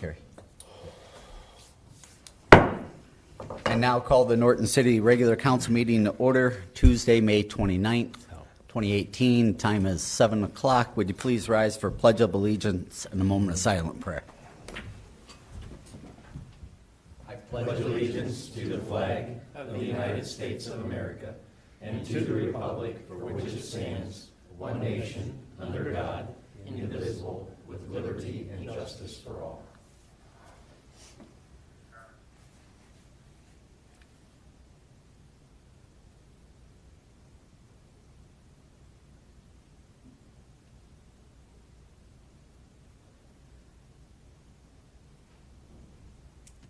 Carrie. And now call the Norton City Regular Council meeting to order Tuesday, May 29th, 2018. Time is 7 o'clock. Would you please rise for Pledge of Allegiance and a moment of silent prayer? I pledge allegiance to the flag of the United States of America and to the republic for which it stands, one nation, under God, indivisible, with liberty and justice for all.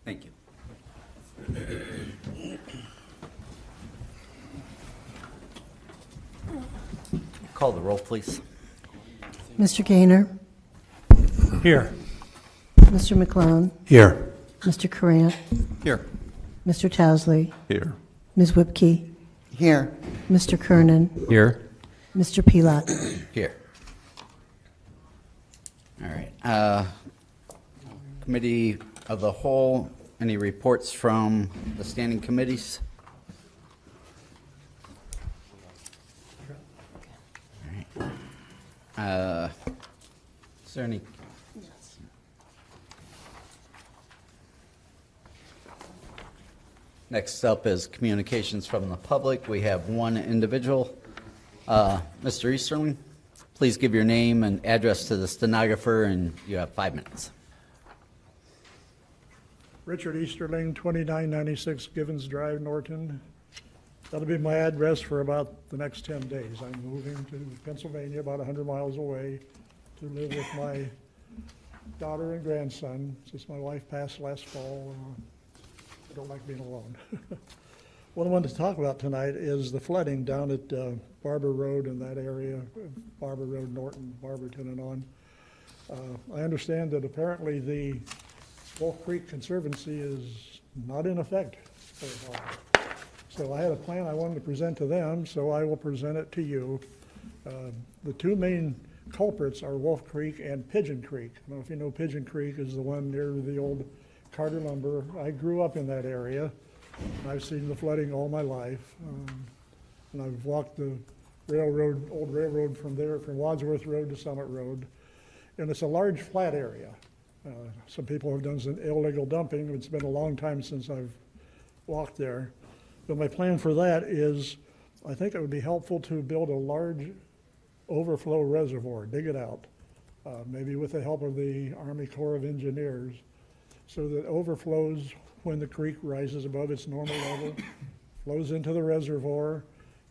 Thank you. Call the roll, please. Mr. Gaynor? Here. Mr. McClone? Here. Mr. Courant? Here. Mr. Towsley? Here. Ms. Whipke? Here. Mr. Kernan? Here. Mr. Pilat? Here. All right. Committee of the Whole, any reports from the standing committees? All right. Is there any? Next up is communications from the public. We have one individual. Mr. Easterling, please give your name and address to the stenographer, and you have 5 minutes. Richard Easterling, 2996 Givens Drive, Norton. That'll be my address for about the next 10 days. I'm moving to Pennsylvania, about 100 miles away, to live with my daughter and grandson, since my wife passed last fall. I don't like being alone. What I wanted to talk about tonight is the flooding down at Barber Road in that area, Barber Road, Norton, Barberton, and on. I understand that apparently the Wolf Creek Conservancy is not in effect very long. So I had a plan I wanted to present to them, so I will present it to you. The two main culprits are Wolf Creek and Pigeon Creek. I don't know if you know Pigeon Creek is the one near the old Carter Lumber. I grew up in that area. I've seen the flooding all my life. And I've walked the railroad, old railroad from there, from Wadsworth Road to Summit Road. And it's a large flat area. Some people have done some illegal dumping. It's been a long time since I've walked there. But my plan for that is, I think it would be helpful to build a large overflow reservoir, dig it out, maybe with the help of the Army Corps of Engineers, so that overflows when the creek rises above its normal level, flows into the reservoir,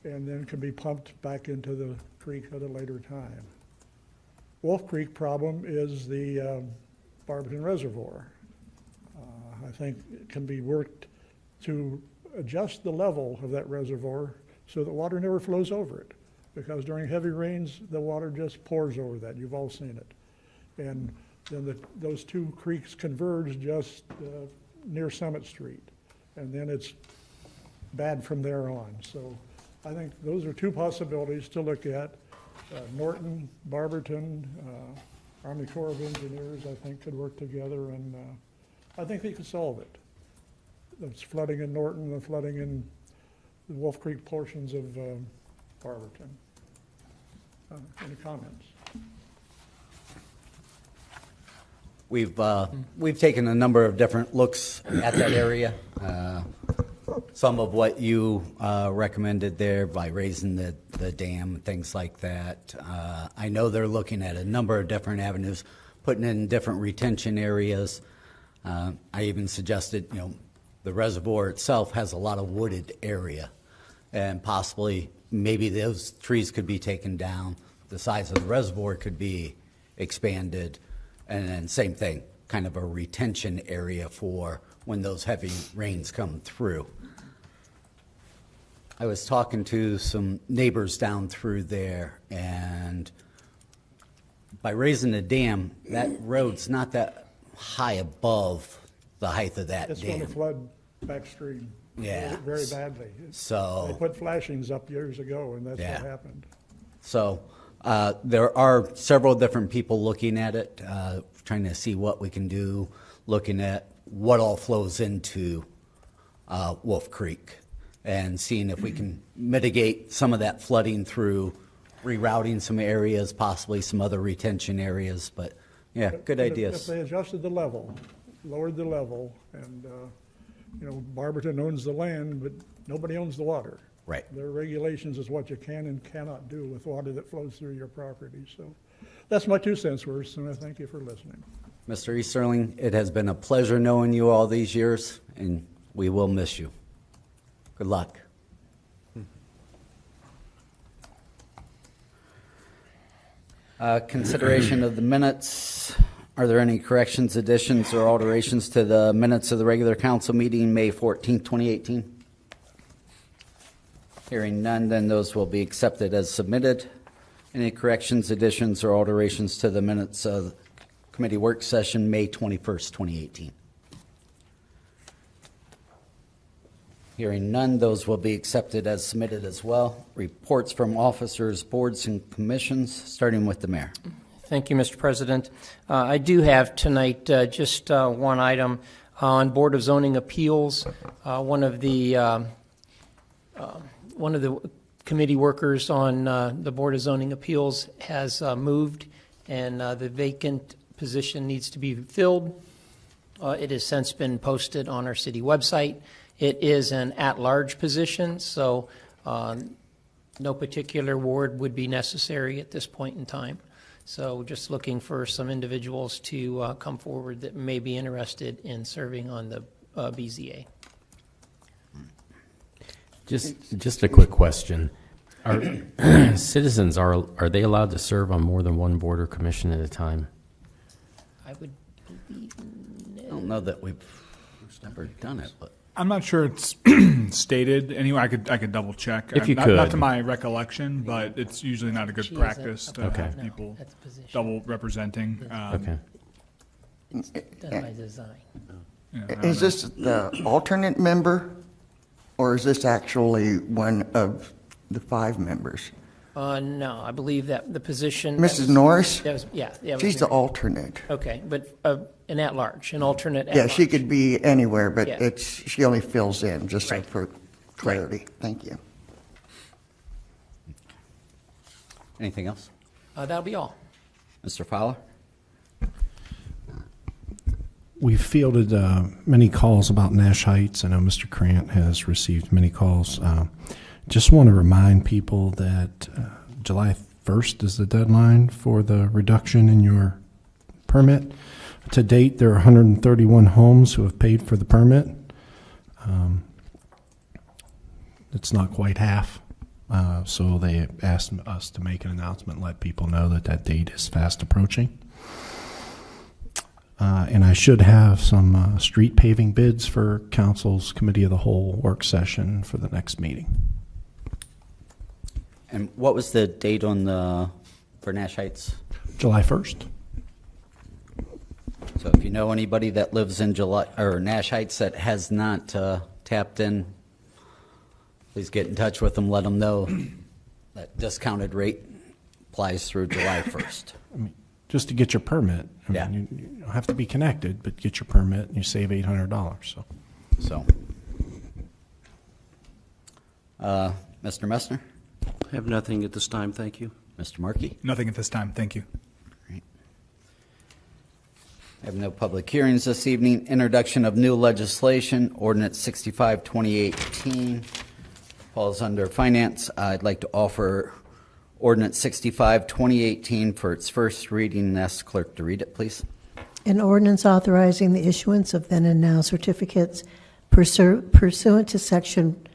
and then can be pumped back into the creek at a later time. Wolf Creek problem is the Barberton Reservoir. I think it can be worked to adjust the level of that reservoir so that water never flows over it, because during heavy rains the water just pours over that. You've all seen it. And then those two creeks converge just near Summit Street, and then it's bad from there on. So I think those are two possibilities to look at. Norton, Barberton, Army Corps of Engineers, I think, could work together, and I think they could solve it. It's flooding in Norton and flooding in the Wolf Creek portions of Barberton. Any comments? We've taken a number of different looks at that area. Some of what you recommended there by raising the dam, things like that. I know they're looking at a number of different avenues, putting in different retention areas. I even suggested, the reservoir itself has a lot of wooded area, and possibly maybe those trees could be taken down. The size of the reservoir could be expanded, and then same thing, kind of a retention area for when those heavy rains come through. I was talking to some neighbors down through there, and by raising the dam, that road's not that high above the height of that It's dam. going to flood backstream very badly. So they put flashings up years ago, and that's Yeah. what happened. So There are several different people looking at it, trying to see what we can do, looking at what all flows into Wolf Creek, and seeing if we can mitigate some of that flooding through rerouting some areas, possibly some other retention areas. But yeah, good If ideas. they adjusted the level, lowered the level, and, Barberton owns the land, but nobody owns the water. Right. Their regulations is what you can and cannot do with water that flows through your property. So that's my 2 cents worth, and I thank you for listening. Mr. Easterling, it has been a pleasure knowing you all these years, and we will miss you. Good luck. Consideration of the minutes. Are there any corrections, additions, or alterations to the minutes of the regular council meeting, May 14, 2018? Hearing none, then those will be accepted as submitted. Any corrections, additions, or alterations to the minutes of committee work session, May 21st, 2018? Hearing none, those will be accepted as submitted as well. Reports from officers, boards, and commissions, starting with the mayor. Thank you, Mr. President. I do have tonight just one item on Board of Zoning Appeals. One of the committee workers on the Board of Zoning Appeals has moved, and the vacant position needs to be filled. It has since been posted on our city website. It is an at-large position, so no particular ward would be necessary at this point in time. So just looking for some individuals to come forward that may be interested in serving on the BZA. Just a quick question. Are citizens, are they allowed to serve on more than one board or commission at a time? I would believe I don't know that we've ever done it, but I'm not sure it's stated anyway. I could double check. If you not, could. not to my recollection, but it's usually not a good she is practice to Okay. have no, people that's a position. double representing. Okay. It's done by design. I don't Is know. this the alternate member, or is this actually one of the 5 members? No, I believe that the position. Mrs. Norris? That was, yeah. That was She's the Mary. alternate. Okay, but an at-large, an alternate at-large. Yeah, she could be anywhere, but Yeah. she only fills in, just so Right. for clarity. Thank you. anything else? That'll be all. Mr. Fowler? We've fielded many calls about Nash Heights. I know Mr. Krant has received many calls. Just want to remind people that July 1st is the deadline for the reduction in your permit. To date, there are 131 homes who have paid for the permit. It's not quite half. So they asked us to make an announcement, let people know that that date is fast approaching. And I should have some street paving bids for Council's Committee of the Whole work session for the next meeting. And what was the date on for Nash Heights? July 1st. So if you know anybody that lives in Nash Heights that has not tapped in, please get in touch with them. Let them know that discounted rate applies through July 1st. I mean, just to get your permit. I Yeah. mean, you don't have to be connected, but get your permit and you save $800. So. Mr. Messner? I have nothing at this time, thank you. Mr. Markey? Nothing at this time. Thank you. I have no public hearings this evening. Introduction of new legislation, Ordinance 65, 2018, falls under Finance. I'd like to offer Ordinance 65, 2018 for its first reading and ask the clerk to read it, please. An ordinance authorizing the issuance of then and now certificates pursuant to Section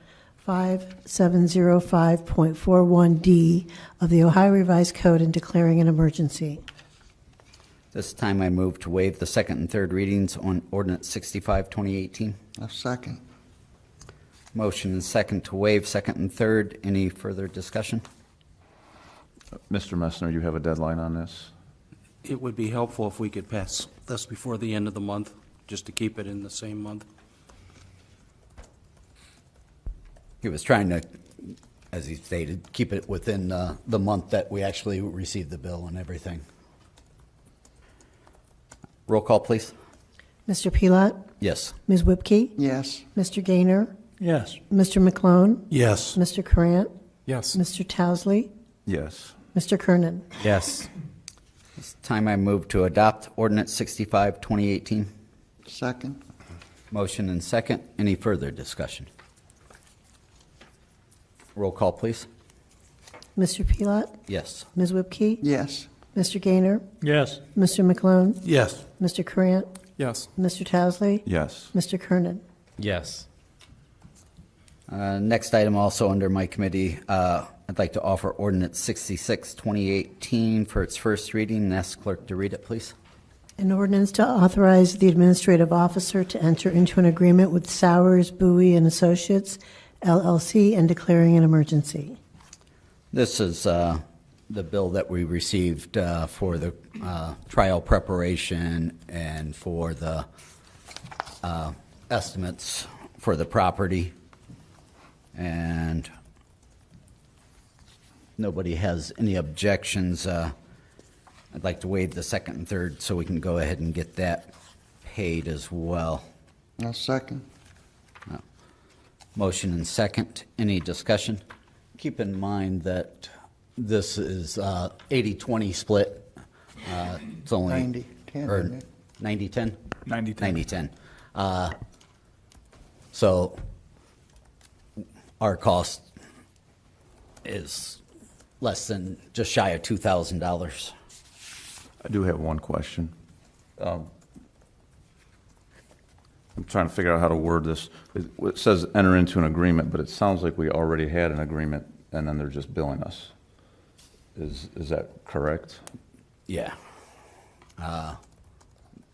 5705.41D of the Ohio Revised Code and declaring an emergency. This time I move to waive the second and third readings on Ordinance 65, 2018. A second. Motion and second to waive second and third. Any further discussion? Mr. Messner, you have a deadline on this? It would be helpful if we could pass this before the end of the month, just to keep it in the same month. He was trying to as he stated, keep it within the month that we actually receive the bill and everything. Roll call, please. Mr. Pelot? Yes. Ms. Whipke? Yes. Mr. Gaynor? Yes. Mr. McClone? Yes. Mr. Krant? Yes. Mr. Towsley? Yes. Mr. Kernan? Yes. It's time I move to adopt ordinance 65, 2018. Second. Motion and second. Any further discussion? Roll call, please. Mr. Pelot? Yes. Ms. Whipke? Yes. Mr. Gaynor? Yes. Mr. McClone? Yes. Mr. Krant? Yes. Mr. Towsley? Yes. Mr. Kernan? Yes. Next item also under my committee, I'd like to offer ordinance 66, 2018 for its first reading and ask clerk to read it, please. An ordinance to authorize the administrative officer to enter into an agreement with Sowers, Bowie and Associates, LLC, and declaring an emergency. This is the bill that we received for the trial preparation and for the estimates for the property. And nobody has any objections. I'd like to waive the second and third so we can go ahead and get that paid as well. I'll second. Motion and second. Any discussion? Keep in mind that this is 80-20 split. It's only 90-10, or isn't it? 90-10? 90-10. 90-10. So our cost is less than just shy of $2,000. I do have one question. I'm trying to figure out how to word this. It says enter into an agreement, but it sounds like we already had an agreement and then they're just billing us. Is that correct? Yeah.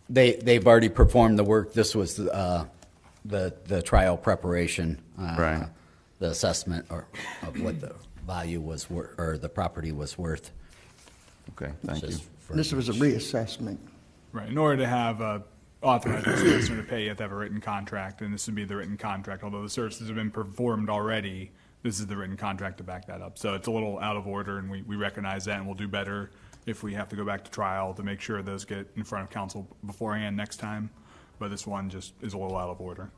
They've already performed the work. This was the trial preparation, Right. the assessment of what the value was worth, or the property was worth. Okay, thank you. Just for This was a reassessment. Right. In order to have authorized the solicitor to pay, you have to have a written contract, and this would be the written contract. Although the services have been performed already, this is the written contract to back that up. So it's a little out of order, and we recognize that, and we'll do better if we have to go back to trial to make sure those get in front of council beforehand next time. But this one just is a little out of order.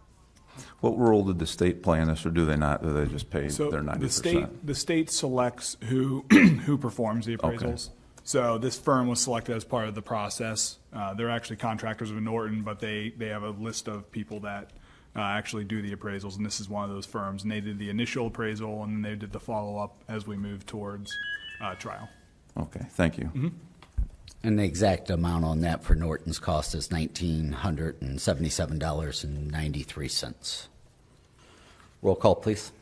What role did the state play in this, or do they not? Do they just pay So their 90%? the state selects who who performs the appraisals. So this firm was selected as part of the process. They're actually contractors of Norton, but they have a list of people that actually do the appraisals, and this is one of those firms. And they did the initial appraisal, and then they did the follow-up as we move towards trial. Okay, thank you. Mm-hmm. And the exact amount on that for Norton's cost is $1,977.93. Roll call, please.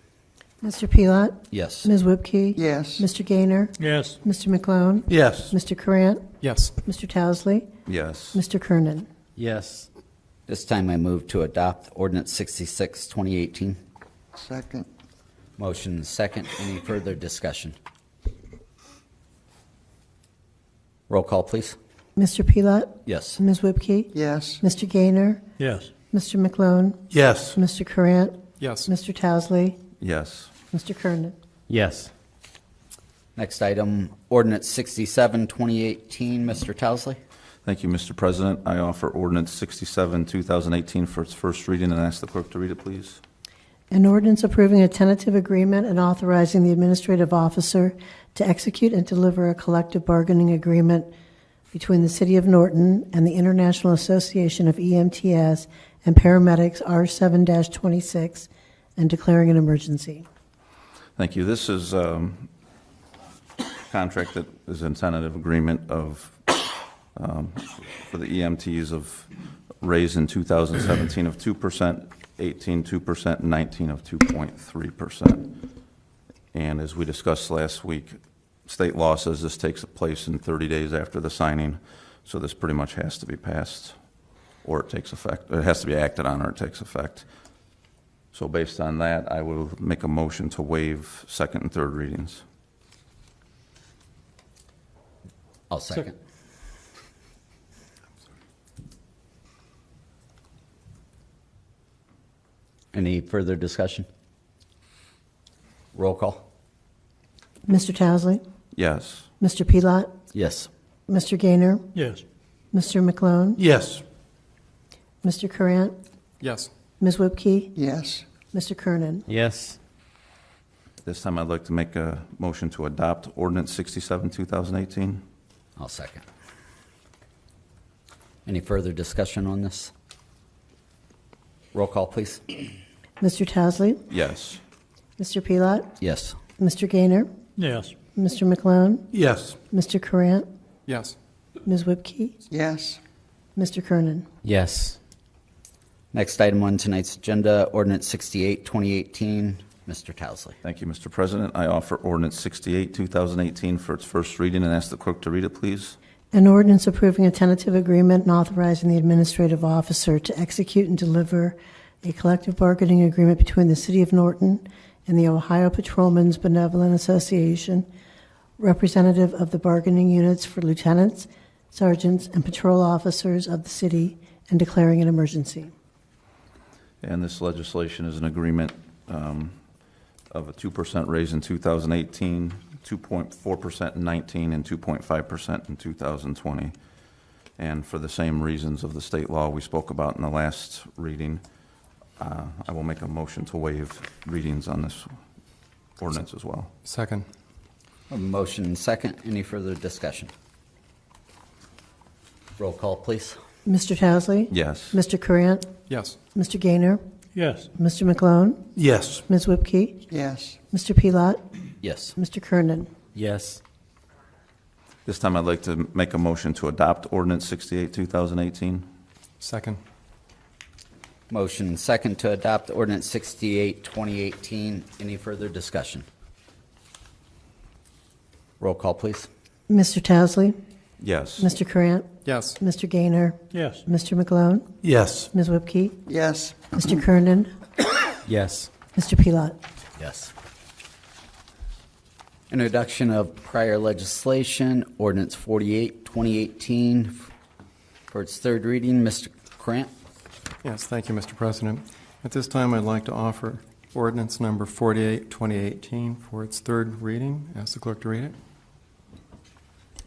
Mr. Pelot? Yes. Ms. Whipke? Yes. Mr. Gaynor? Yes. Mr. McClone? Yes. Mr. Krant? Yes. Mr. Towsley? Yes. Mr. Kernan? Yes. This time I move to adopt ordinance 66, 2018. Second. Motion is second. Any further discussion? Roll call, please. Mr. Pelot? Yes. Ms. Whipke? Yes. Mr. Gaynor? Yes. Mr. McClone? Yes. Mr. Krant? Yes. Mr. Towsley? Yes. Mr. Kernan? Yes. Next item, ordinance 67, 2018. Mr. Towsley? Thank you, Mr. President. I offer ordinance 67, 2018 for its first reading and ask the clerk to read it, please. An ordinance approving a tentative agreement and authorizing the administrative officer to execute and deliver a collective bargaining agreement between the City of Norton and the International Association of EMTs and Paramedics R7-26 and declaring an emergency. Thank you. This is a contract that is a tentative agreement of for the EMTs of raise in 2017 of 2%, 18 2%, and 19 of 2.3%. And as we discussed last week, state law says this takes place in 30 days after the signing, so this pretty much has to be passed or it takes effect. It has to be acted on or it takes effect. So based on that, I will make a motion to waive second and third readings. I'll second. Any further discussion? Roll call. Mr. Towesley, Yes. Mr. Pelot, Yes. Mr. Gaynor, Yes. Mr. McClone, Yes. Mr. Courant, Yes. Ms. Whipke, Yes. Mr. Kernan. Yes. This time I'd like to make a motion to adopt ordinance 67, 2018. I'll second. Any further discussion on this? Roll call, please. Mr. Towesley, Yes. Mr. Pelot, Yes. Mr. Gaynor, Yes. Mr. McClone, Yes. Mr. Courant, Yes. Ms. Whipke, Yes. Mr. Kernan. Yes. Next item on tonight's agenda, ordinance 68, 2018. Mr. Towesley. Thank you, Mr. President. I offer ordinance 68, 2018 for its first reading and ask the clerk to read it, please. An ordinance approving a tentative agreement and authorizing the administrative officer to execute and deliver a collective bargaining agreement between the City of Norton and the Ohio Patrolmen's Benevolent Association, representative of the bargaining units for lieutenants, sergeants, and patrol officers of the city, and declaring an emergency. And this legislation is an agreement of a 2% raise in 2018, 2.4% in 19, and 2.5% in 2020. And for the same reasons of the state law we spoke about in the last reading, I will make a motion to waive readings on this ordinance as well. Second. A motion and second. Any further discussion? Roll call, please. Mr. Towesley? Yes. Mr. Courant? Yes. Mr. Gaynor? Yes. Mr. McClone? Yes. Ms. Whipke? Yes. Mr. Pelot? Yes. Mr. Kernan. Yes. This time I'd like to make a motion to adopt ordinance 68, 2018. Second. Motion and second to adopt ordinance 68, 2018. Any further discussion? Roll call, please. Mr. Towesley? Yes. Mr. Courant? Yes. Mr. Gaynor? Yes. Mr. McClone? Yes. Ms. Whipke? Yes. Mr. Kernan? Yes. Mr. Pelot? Yes. Introduction of prior legislation, ordinance 48, 2018, for its third reading. Mr. Grant. Yes, thank you, Mr. President. At this time, I'd like to offer ordinance number 48, 2018 for its third reading. Ask the clerk to read it.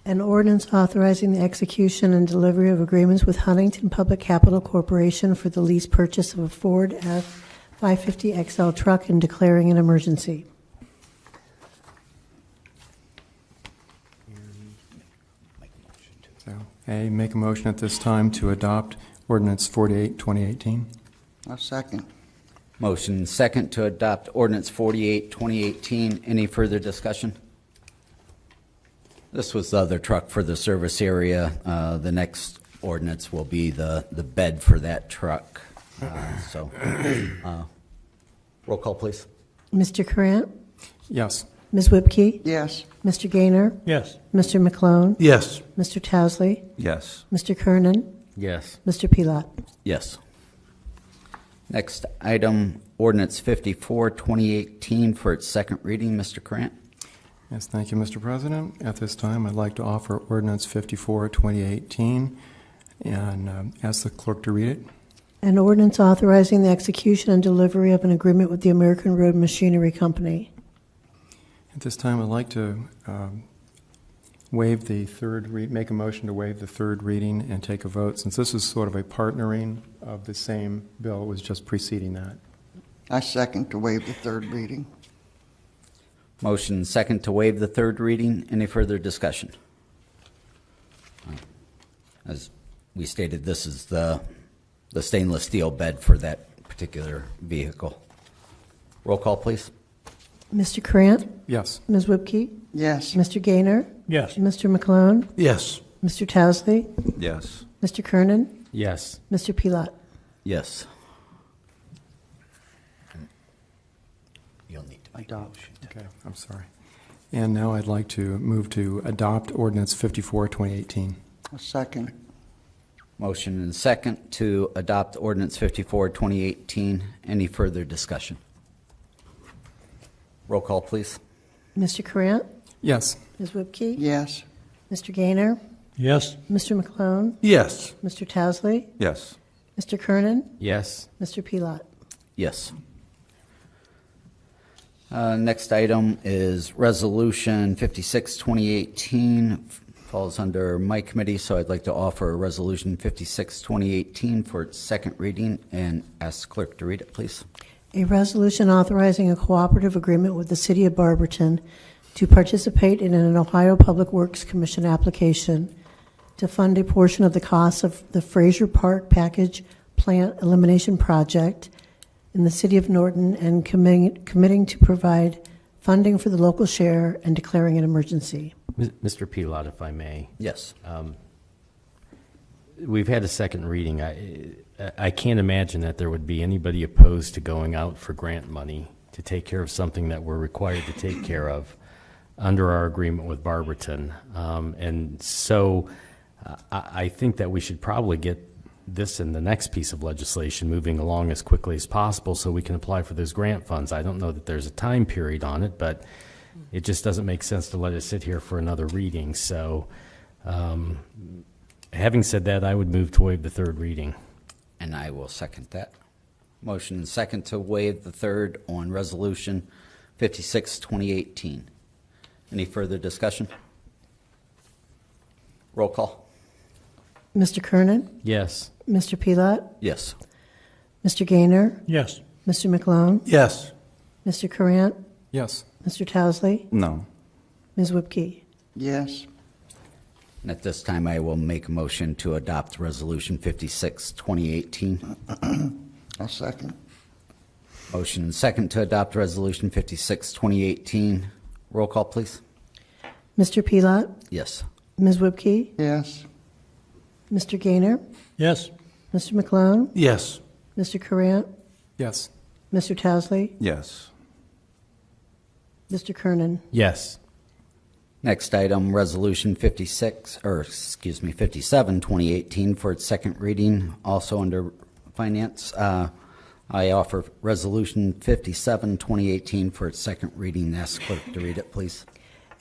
An ordinance authorizing the execution and delivery of agreements with Huntington Public Capital Corporation for the lease purchase of a Ford F-550XL truck and declaring an emergency. So, A, make a motion at this time to adopt ordinance 48, 2018. A second. Motion second to adopt ordinance 48, 2018. Any further discussion? This was the other truck for the service area. The next ordinance will be the bed for that truck. Roll call, please. Mr. Courant? Yes. Ms. Whipke? Yes. Mr. Gaynor? Yes. Mr. McClone? Yes. Mr. Towesley? Yes. Mr. Kernan? Yes. Mr. Pelot? Yes. Next item, ordinance 54, 2018, for its second reading. Mr. Grant. Yes, thank you, Mr. President. At this time, I'd like to offer ordinance 54, 2018, and ask the clerk to read it. An ordinance authorizing the execution and delivery of an agreement with the American Road Machinery Company. At this time, I'd like to waive the make a motion to waive the third reading and take a vote, since this is sort of a partnering of the same bill. It was just preceding that. I second to waive the third reading. Motion second to waive the third reading. Any further discussion? As we stated, this is the stainless steel bed for that particular vehicle. Roll call, please. Mr. Courant? Yes. Ms. Whipke? Yes. Mr. Gaynor? Yes. Mr. McClone? Yes. Mr. Towesley? Yes. Mr. Kernan? Yes. Mr. Pelot? Yes. You'll need to make a Adopt. motion. Okay, I'm sorry. And now I'd like to move to adopt ordinance 54, 2018. A second. Motion and second to adopt ordinance 54, 2018. Any further discussion? Roll call, please. Mr. Courant? Yes. Ms. Whipke? Yes. Mr. Gaynor? Yes. Mr. McClone? Yes. Mr. Towesley? Yes. Mr. Kernan? Yes. Mr. Pelot? Yes. Next item is Resolution 56, 2018, falls under my committee, so I'd like to offer Resolution 56, 2018 for its second reading and ask clerk to read it, please. A resolution authorizing a cooperative agreement with the City of Barberton to participate in an Ohio Public Works Commission application to fund a portion of the cost of the Fraser Park Package Plant Elimination Project in the City of Norton and committing to provide funding for the local share and declaring an emergency. Mr. Pilot, if I may. Yes. We've had a second reading. I can't imagine that there would be anybody opposed to going out for grant money to take care of something that we're required to take care of under our agreement with Barberton. And so I think that we should probably get this and the next piece of legislation moving along as quickly as possible so we can apply for those grant funds. I don't know that there's a time period on it, but it just doesn't make sense to let it sit here for another reading. So having said that, I would move to waive the third reading. And I will second that. Motion and second to waive the third on Resolution 56, 2018. Any further discussion? Roll call. Mr. Kernan? Yes. Mr. Pilot? Yes. Mr. Gaynor? Yes. Mr. McClone? Yes. Mr. Courant? Yes. Mr. Towsley? No. Ms. Whipke? Yes. And at this time, I will make a motion to adopt Resolution 56, 2018. I'll second. Motion and second to adopt Resolution 56, 2018. Roll call, please. Mr. Pilot? Yes. Ms. Whipke? Yes. Mr. Gaynor? Yes. Mr. McClone? Yes. Mr. Courant? Yes. Mr. Towsley? Yes. Mr. Kernan? Yes. Next item, Resolution 57, 2018 for its second reading, also under Finance. I offer Resolution 57, 2018 for its second reading. Ask clerk to read it, please.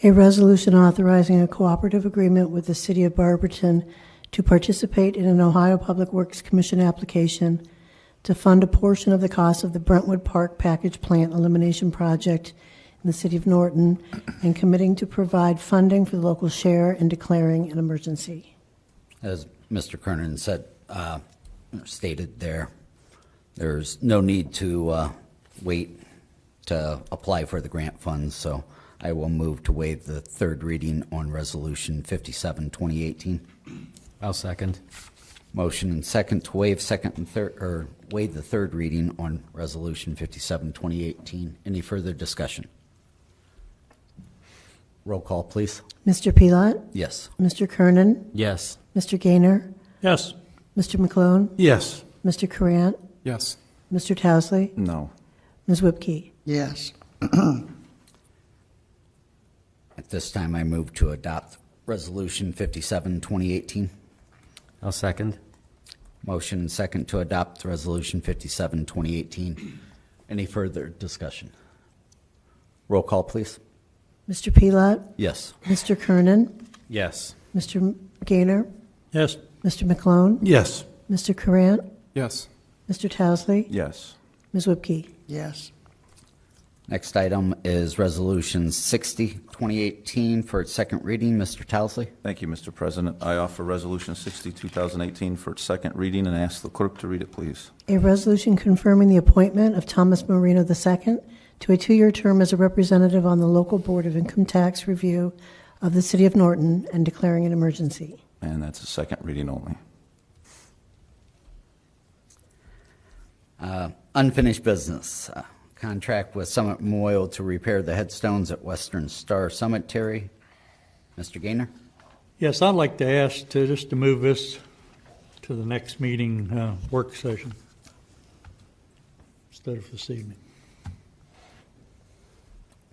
A resolution authorizing a cooperative agreement with the City of Barberton to participate in an Ohio Public Works Commission application to fund a portion of the cost of the Brentwood Park Package Plant Elimination Project in the City of Norton and committing to provide funding for the local share and declaring an emergency. As Mr. Kernan said, stated there, there's no need to wait to apply for the grant funds, so I will move to waive the third reading on Resolution 57, 2018. I'll second. Motion and second to waive waive the third reading on Resolution 57, 2018. Any further discussion? Roll call, please. Mr. Pilot? Yes. Mr. Kernan? Yes. Mr. Gaynor? Yes. Mr. McClone? Yes. Mr. Courant? Yes. Mr. Towsley? No. Ms. Whipke? Yes. At this time, I move to adopt Resolution 57, 2018. I'll second. Motion and second to adopt Resolution 57, 2018. Any further discussion? Roll call, please. Mr. Pilot? Yes. Mr. Kernan? Yes. Mr. Gaynor? Yes. Mr. McClone? Yes. Mr. Courant? Yes. Mr. Towsley? Yes. Ms. Whipke? Yes. Next item is Resolution 60, 2018 for its second reading. Mr. Towsley? Thank you, Mr. President. I offer Resolution 60, 2018 for its second reading and ask the clerk to read it, please. A resolution confirming the appointment of Thomas Marino II to a 2-year term as a representative on the local Board of Income Tax Review of the City of Norton and declaring an emergency. And that's a second reading only. Unfinished business. Contract with Summit Memorial to repair the headstones at Western Star Cemetery. Mr. Gaynor? Yes, I'd like to ask just to move this to the next meeting work session instead of this evening.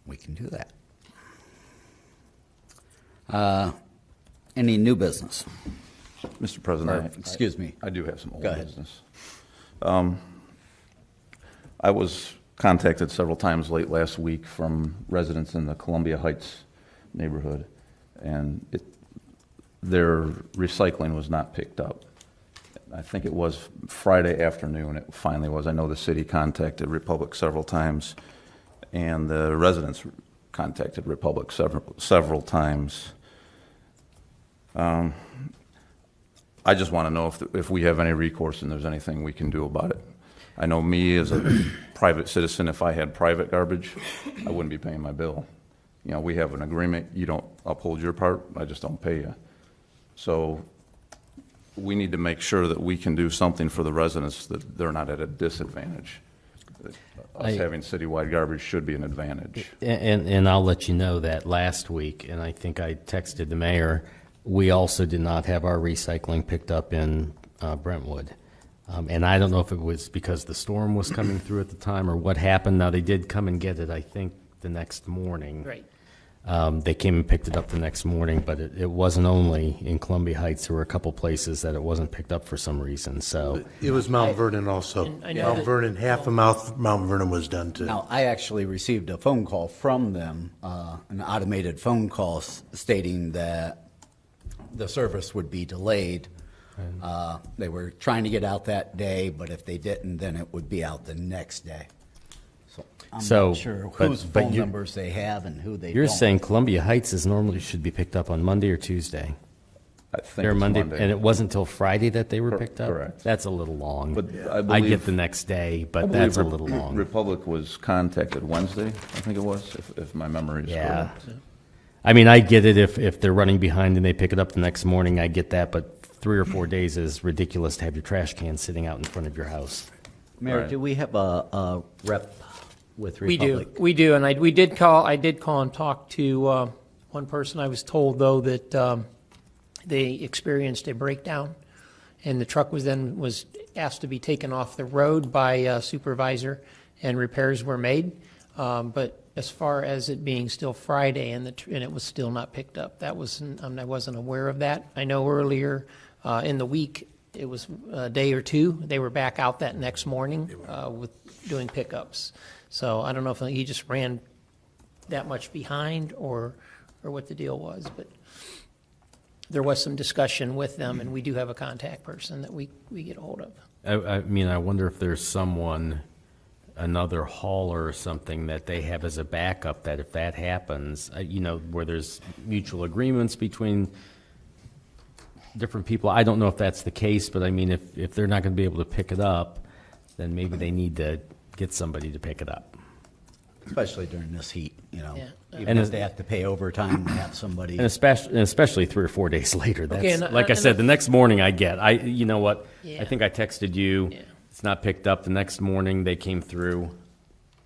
We can do that. Any new business? Mr. President, excuse me. I do have some old Go ahead. business. I was contacted several times late last week from residents in the Columbia Heights neighborhood, and their recycling was not picked up. I think it was Friday afternoon, it finally was. I know the city contacted Republic several times, and the residents contacted Republic several times. I just want to know if we have any recourse and there's anything we can do about it. I know me as a private citizen, if I had private garbage, I wouldn't be paying my bill. You know, we have an agreement, you don't uphold your part, I just don't pay you. So we need to make sure that we can do something for the residents, that they're not at a disadvantage. Us having citywide garbage should be an advantage. And I'll let you know that last week, and I think I texted the mayor, we also did not have our recycling picked up in Brentwood. And I don't know if it was because the storm was coming through at the time or what happened. Now, they did come and get it, I think, the next morning. Right. They came and picked it up the next morning, but it wasn't only in Columbia Heights. There were a couple places that it wasn't picked up for some reason. So It was Mount Vernon also. I know Mount that- Vernon, half of Mount Vernon was done too. Now, I actually received a phone call from them, an automated phone call stating that the service would be delayed. They were trying to get out that day, but if they didn't, then it would be out the next day. So I'm not sure whose phone numbers they have and who they You're don't. saying Columbia Heights is normally should be picked up on Monday or Tuesday? I think They're it's Monday, Monday. and it wasn't until Friday that they were picked up? Correct. That's a little long. But I I believe- get the next day, I but believe that's a little long. Republic was contacted Wednesday, I think it was, if my memory is Yeah. correct. I mean, I get it if they're running behind and they pick it up the next morning, I get that, but 3 or 4 days is ridiculous to have your trash can sitting out in front of your house. Mayor, Right. do we have a rep with Republic? We do, and I did call and talk to one person. I was told, though, that they experienced a breakdown, and the truck was asked to be taken off the road by a supervisor, and repairs were made. But as far as it being still Friday and it was still not picked up, I wasn't aware of that. I know earlier in the week, it was a day or two, they were back out that next morning with doing pickups. So I don't know if he just ran that much behind or what the deal was, but there was some discussion with them, and we do have a contact person that we get a hold of. I mean, I wonder if there's someone, another hauler or something that they have as a backup, that if that happens, where there's mutual agreements between different people. I don't know if that's the case, but I mean, if they're not going to be able to pick it up, then maybe they need to get somebody to pick it up. Especially during this heat, Yeah. Even And if they have to pay overtime to have somebody. And especially 3 or 4 days later. That's, Okay, and like I said, the next morning I get. You know what? Yeah. I think I texted you. Yeah. It's not picked up. The next morning they came through.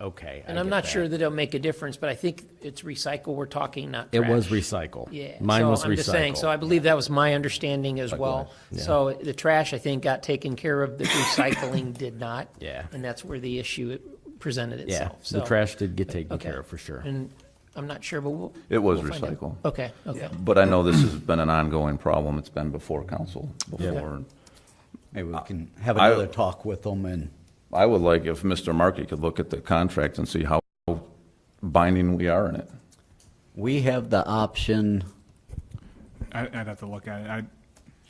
Okay. And I'm not sure that it'll make a difference, but I think it's recycle we're talking, not It trash. was recycle. Yeah. Mine so was I'm just saying, recycle. so I believe that was my understanding as well. Yeah. So the trash, I think, got taken care of. The recycling did not. Yeah. And that's where the issue presented Yeah, itself. So, the trash did get taken okay. care of for sure. And I'm not sure, but It was we'll find out. recycle. Okay, okay. But I know this has been an ongoing problem. It's been before council before. Maybe we can have I- another talk with them and. I would like if Mr. Markey could look at the contract and see how binding we are in it. We have the option. I'd have to look at it.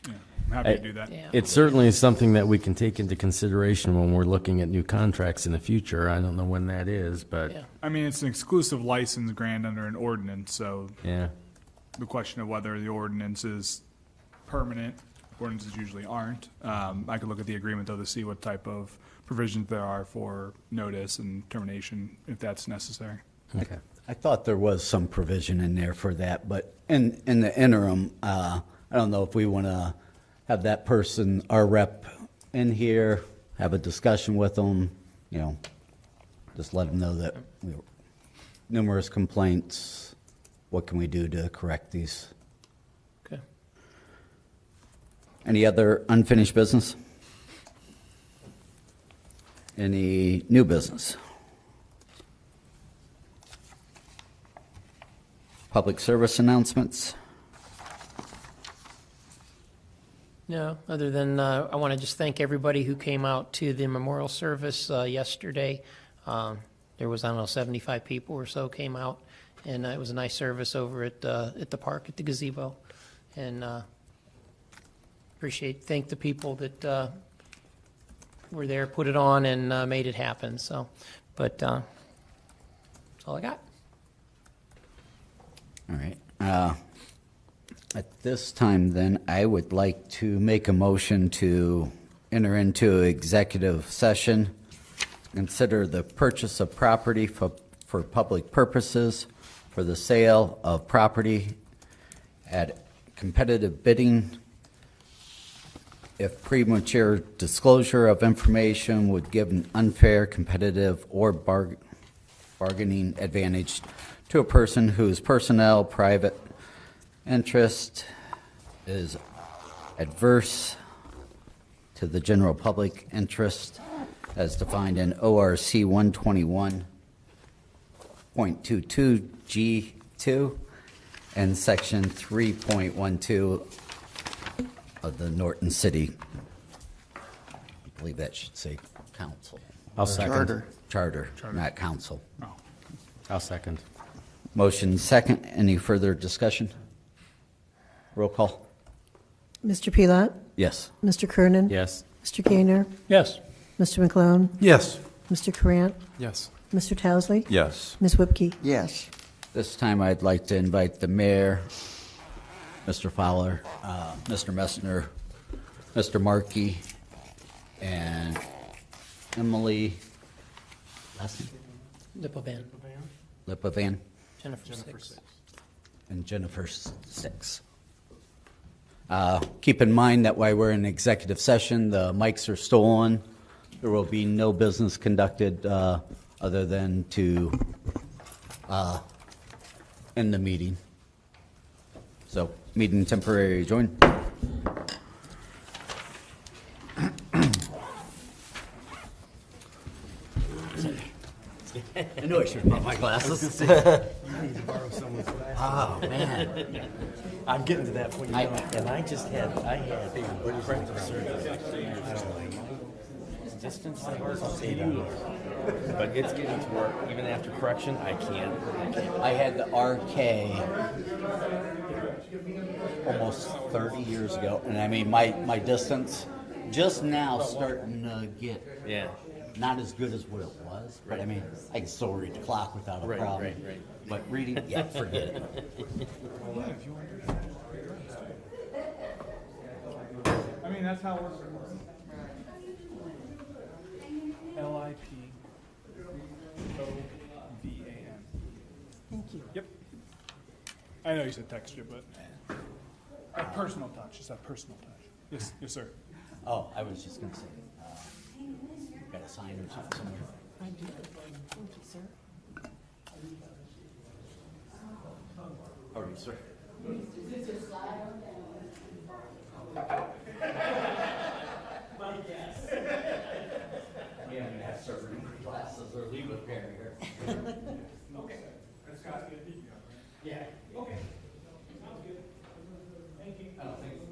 I'm happy to do that. Yeah. It certainly is something that we can take into consideration when we're looking at new contracts in the future. I don't know when that is, but Yeah. I mean, it's an exclusive license grant under an ordinance, so yeah. the question of whether the ordinance is permanent, ordinances usually aren't. I could look at the agreement, though, to see what type of provisions there are for notice and termination, if that's necessary. Okay. I thought there was some provision in there for that, but in the interim, I don't know if we want to have that person, our rep, in here, have a discussion with them, just let them know that numerous complaints, what can we do to correct these? Okay. Any other unfinished business? Any new business? Public service announcements? No, other than I want to just thank everybody who came out to the memorial service yesterday. There was, 75 people or so came out, and it was a nice service over at the park at the gazebo. And thank the people that were there, put it on, and made it happen. So, but all I got. All right. At this time, then, I would like to make a motion to enter into executive session, consider the purchase of property for public purposes, for the sale of property at competitive bidding, if premature disclosure of information would give an unfair, competitive, or bargaining advantage to a person whose personnel, private interest is adverse to the general public interest as defined in ORC 121.22 G2 and Section 3.12 of the Norton City. I believe that should say council. I'll second. Charter, not council. I'll second. Motion second. Any further discussion? Roll call. Mr. Pelot? Yes. Mr. Kernan? Yes. Mr. Gaynor? Yes. Mr. McClone? Yes. Mr. Courant? Yes. Mr. Towesley? Yes. Ms. Whipke? Yes. This time I'd like to invite the mayor, Mr. Fowler, Mr. Messner, Mr. Markey, and Emily, last name? Lipovan. Jennifer Six. And Jennifer Six. Keep in mind that while we're in executive session, the mics are still on. There will be no business conducted other than to end the meeting. So, meeting temporarily adjourned. I know I should have brought my glasses. Oh, man. I'm getting to that point, and I had distance but it's getting to where even after correction, I can't. I had the RK almost 30 years ago, and I mean, my distance just now starting to get not as good as what it was, but I mean, I can still read the clock without a problem. Right. But reading, yeah, forget it. I mean, that's how it works. LIPOVAN. Thank you. Yep. I know you said texture, but a personal touch. It's that personal touch. Yes, sir. Oh, I was just going to say, got a sign or something somewhere? I do. Thank you, sir. How are you, sir? Yeah, I'm going to have to start reading my glasses or leave a pair here. Okay. That's got to be a peek. Yeah. Okay. Sounds good. Thank you. I don't think it's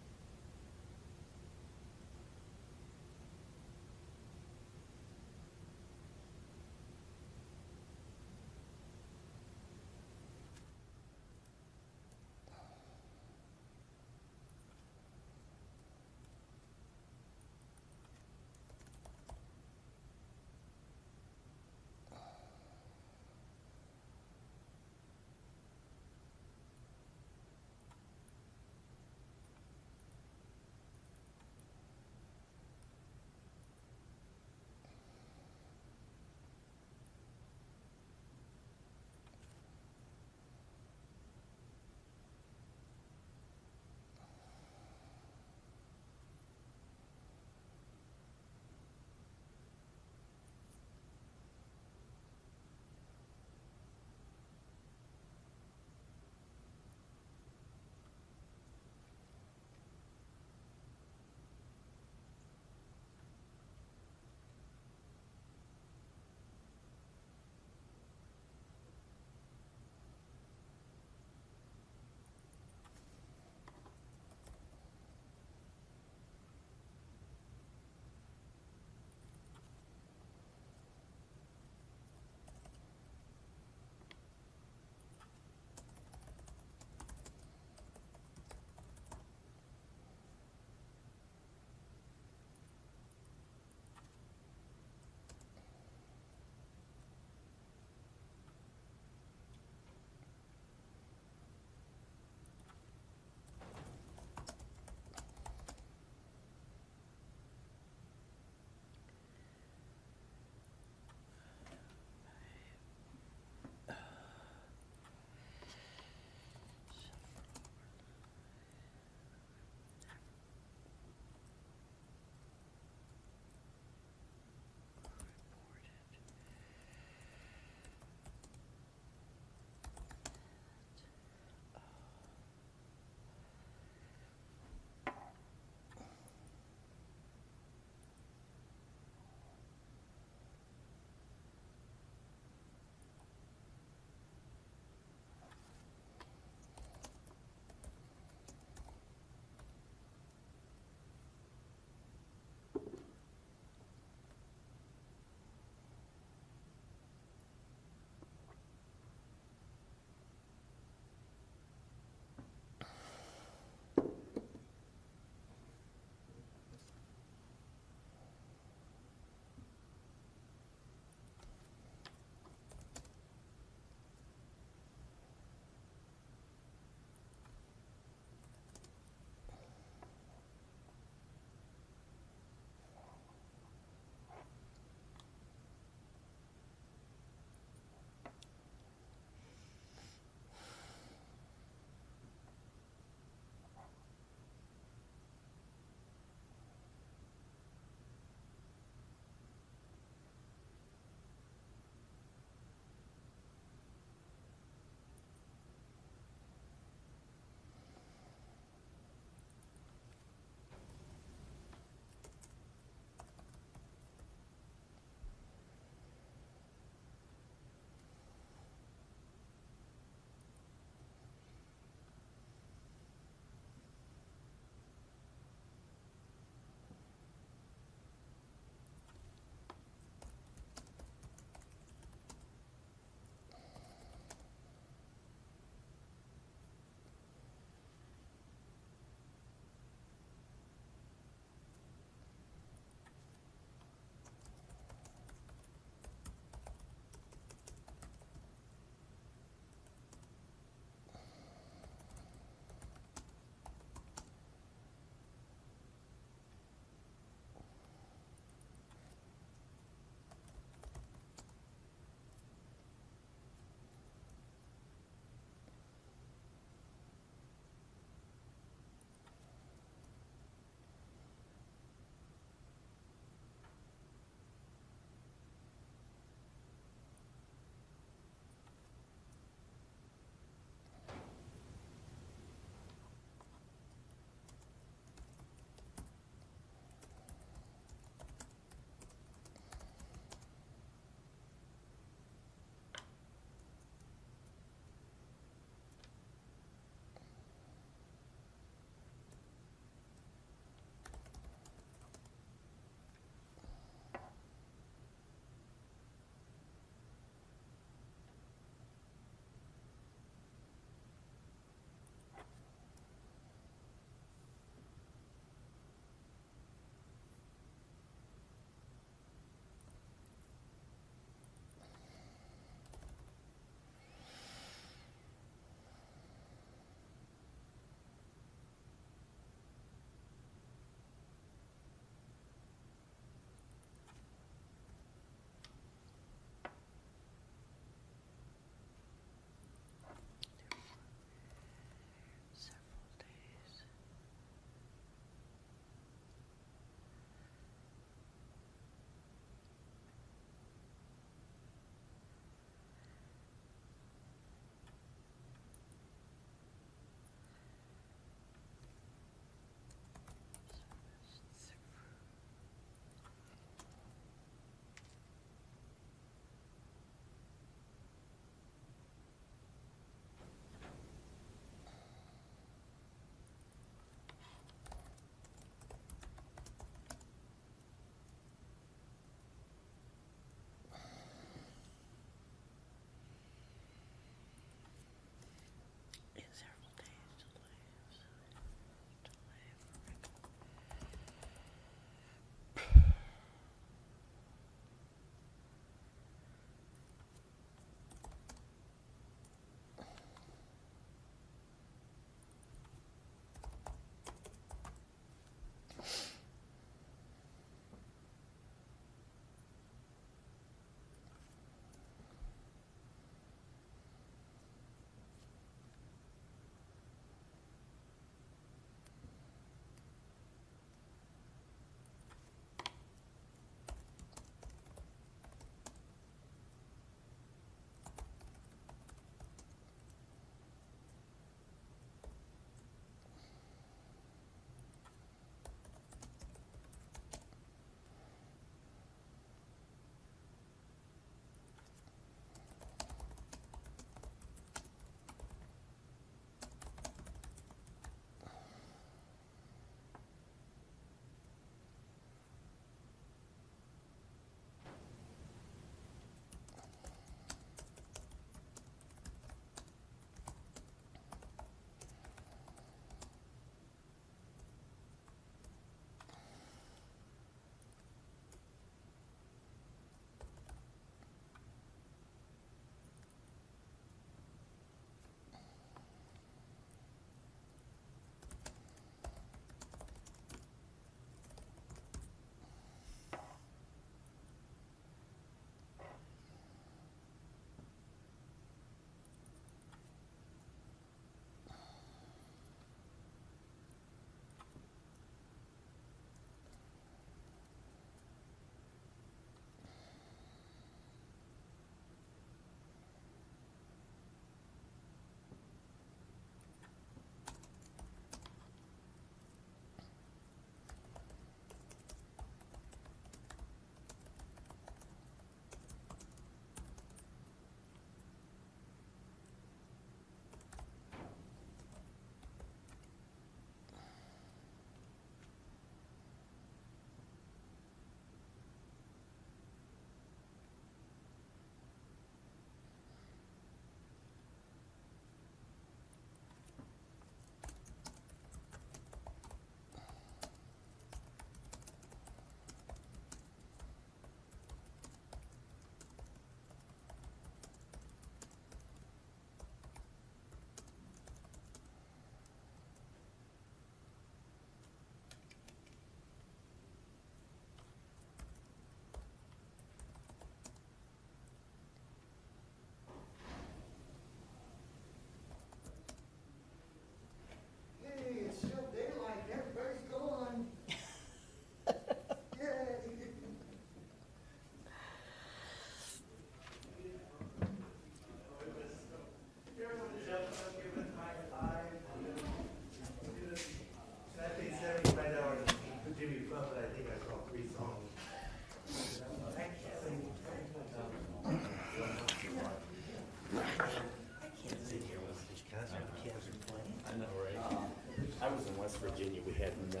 Virginia, we had no.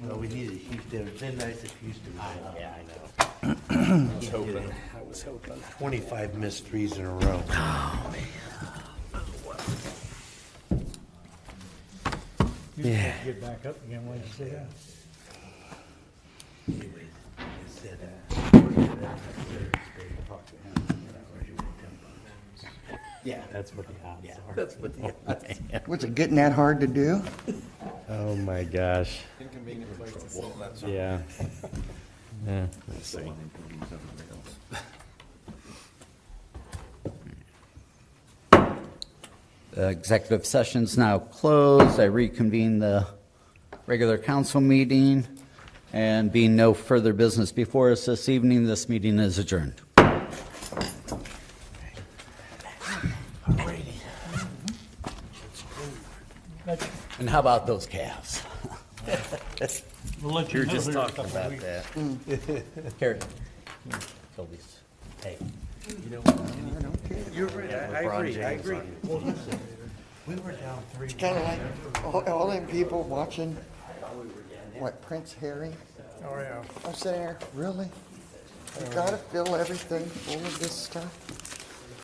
Well, we needed Houston. It's been nice if Houston. Yeah, I know. I was hoping. 25 missed threes in a row. Oh, man. Yeah. Get back up again when you say that. Yeah, that's what the odds are. That's what the odds are. Was it getting that hard to do? Oh, my gosh. Inconvenient place to sit, that's Yeah. Yeah, let's see. The executive session's now closed. I reconvene the regular council meeting, and being no further business before us this evening, this meeting is adjourned. And how about those calves? We'll let You're know just here in a talking couple of about weeks. that. Carrie. Phillies. Hey, you know, You're right, I agree, I agree. Well, listen, we were down 3. It's kind of like all them people watching, what, Prince Harry? Oh, yeah. I'm sitting there, really? You gotta fill everything full of this stuff?